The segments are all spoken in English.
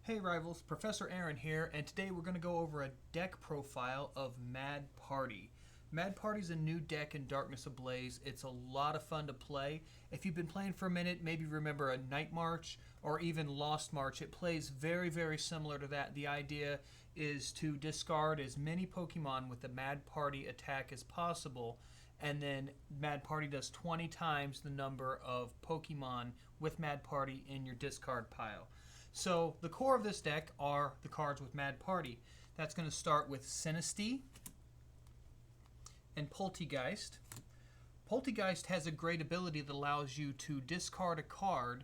Hey Rivals, Professor Ehrin here, and today we're going to go over a deck profile of Mad Party. Mad Party is a new deck in Darkness Ablaze. It's a lot of fun to play. If you've been playing for a minute, maybe remember a Night March or even Lost March. It plays very, very similar to that. The idea is to discard as many Pokemon with the Mad Party attack as possible, and then Mad Party does 20 times the number of Pokemon with Mad Party in your discard pile. So the core of this deck are the cards with Mad Party. That's going to start with Sinistea and Polteageist. Polteageist has a great ability that allows you to discard a card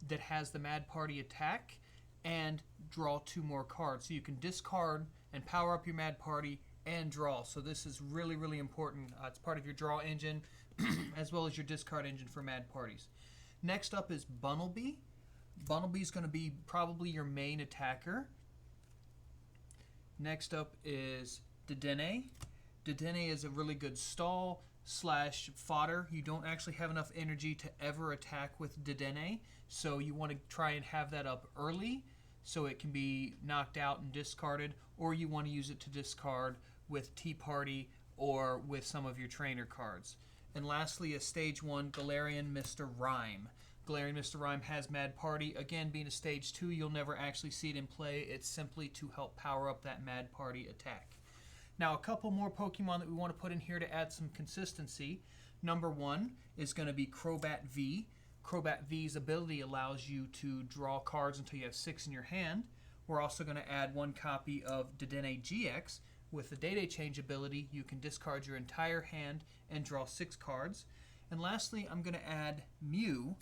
that has the Mad Party attack and draw 2 more cards. So you can discard and power up your Mad Party and draw. So this is really, really important. It's part of your draw engine as well as your discard engine for Mad Parties. Next up is Bunnelby. Bunnelby is going to be probably your main attacker. Next up is Dedenne. Dedenne is a really good stall / fodder. You don't actually have enough energy to ever attack with Dedenne, so you want to try and have that up early so it can be knocked out and discarded, or you want to use it to discard with Tea Party or with some of your trainer cards. And lastly, a Stage 1 Galarian Mr. Rime. Galarian Mr. Rime has Mad Party. Again, being a Stage 2, you'll never actually see it in play. It's simply to help power up that Mad Party attack. Now, a couple more Pokemon that we want to put in here to add some consistency. Number 1 is going to be Crobat V. Crobat V's ability allows you to draw cards until you have 6 in your hand. We're also going to add 1 copy of Dedenne-GX. With the DAA change ability, you can discard your entire hand and draw 6 cards. And lastly, I'm going to add Mew.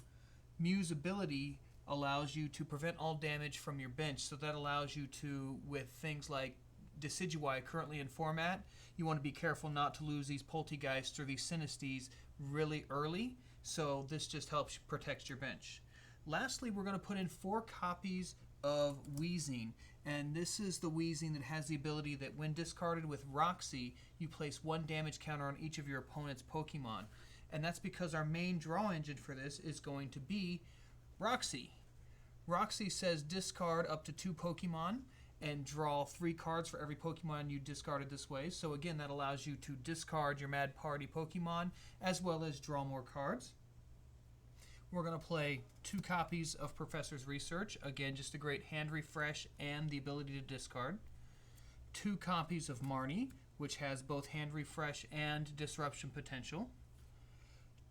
Mew's ability allows you to prevent all damage from your bench, so that allows you to, with things like Decidueye currently in format, you want to be careful not to lose these Polteageists or these Sinesteas really early, so this just helps protect your bench. Lastly, we're going to put in 4 copies of Weezing, and this is the Weezing that has the ability that when discarded with Roxie, you place 1 damage counter on each of your opponent's Pokemon. And that's because our main draw engine for this is going to be Roxie. Roxie says discard up to 2 Pokemon and draw 3 cards for every Pokemon you discarded this way. So again, that allows you to discard your Mad Party Pokemon as well as draw more cards. We're going to play 2 copies of Professor's Research. Again, just a great hand refresh and the ability to discard. 2 copies of Marnie, which has both hand refresh and disruption potential.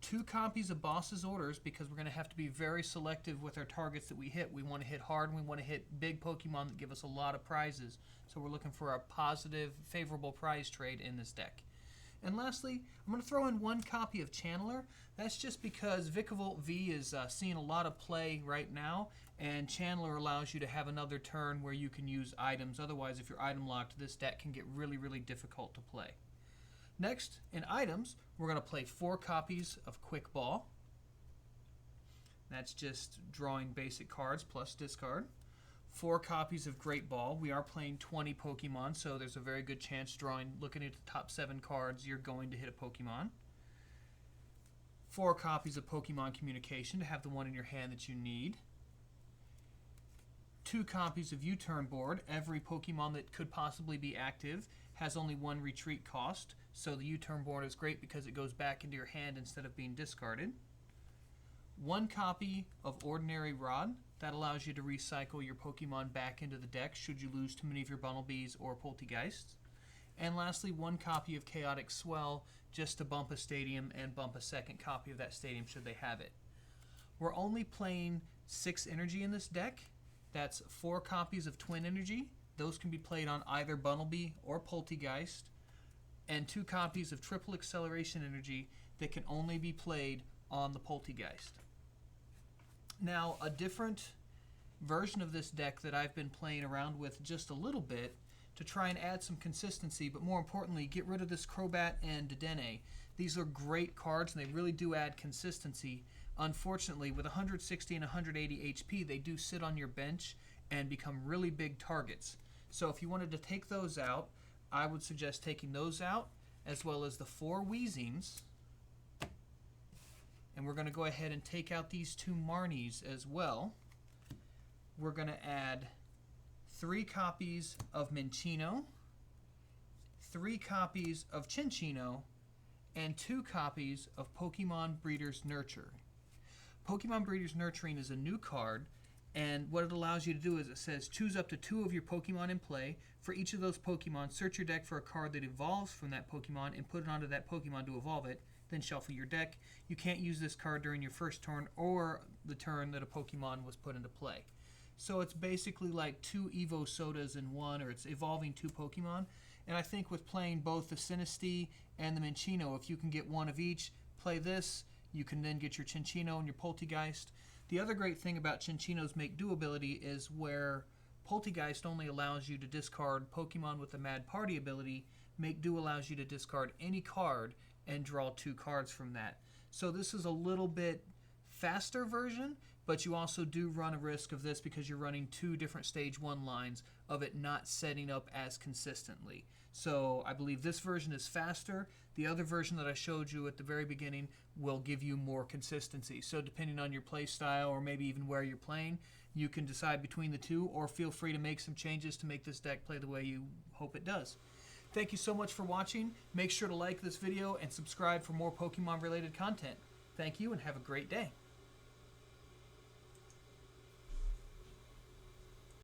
2 copies of Boss's Orders, because we're going to have to be very selective with our targets that we hit. We want to hit hard and we want to hit big Pokemon that give us a lot of prizes. So we're looking for a positive, favorable prize trade in this deck. And lastly, I'm going to throw in 1 copy of Channeler. That's just because Vikavolt V is seeing a lot of play right now, and Channeler allows you to have another turn where you can use items. Otherwise, if you're item locked, this deck can get really, really difficult to play. Next, in items, we're going to play 4 copies of Quick Ball. That's just drawing basic cards plus discard. 4 copies of Great Ball. We are playing 20 Pokemon, so there's a very good chance looking at the top 7 cards, you're going to hit a Pokemon. 4 copies of Pokémon Communication to have the one in your hand that you need. 2 copies of U-Turn Board. Every Pokemon that could possibly be active has only 1 retreat cost, so the U-Turn Board is great because it goes back into your hand instead of being discarded. 1 copy of Ordinary Rod. That allows you to recycle your Pokemon back into the deck should you lose too many of your Bunnelbys or Polteageists. And lastly, 1 copy of Chaotic Swell, just to bump a stadium and bump a second copy of that stadium should they have it. We're only playing 6 energy in this deck. That's 4 copies of Twin Energy. Those can be played on either Bunnelby or Polteageist. And 2 copies of Triple Acceleration Energy that can only be played on the Polteageist. Now, a different version of this deck that I've been playing around with just a little bit to try and add some consistency, but more importantly, get rid of this Crobat and Dedenne. These are great cards, and they really do add consistency. Unfortunately, with 160 and 180 HP, they do sit on your bench and become really big targets. So if you wanted to take those out, I would suggest taking those out, as well as the 4 Weezings. And we're going to go ahead and take out these 2 Marnies as well. We're going to add 3 copies of Minccino, 3 copies of Cinccino, and 2 copies of Pokemon Breeders Nurture. Pokemon Breeders Nurturing is a new card, and what it allows you to do is it says choose up to 2 of your Pokemon in play. For each of those Pokemon, search your deck for a card that evolves from that Pokemon and put it onto that Pokemon to evolve it, then shuffle your deck. You can't use this card during your first turn or the turn that a Pokemon was put into play. So it's basically like 2 Evo Sodas in one, or it's evolving 2 Pokemon. And I think with playing both the Sinistea and the Minccino, if you can get one of each, play this, you can then get your Cinccino and your Polteageist. The other great thing about Cinccino's Make Do ability is where Polteageist only allows you to discard Pokemon with the Mad Party ability, Make Do allows you to discard any card and draw 2 cards from that. So this is a little bit faster version, but you also do run a risk of this because you're running 2 different stage 1 lines of it not setting up as consistently. So I believe this version is faster. The other version that I showed you at the very beginning will give you more consistency. So depending on your play style or maybe even where you're playing, you can decide between the 2, or feel free to make some changes to make this deck play the way you hope it does. Thank you so much for watching. Make sure to like this video and subscribe for more Pokemon related content. Thank you and have a great day.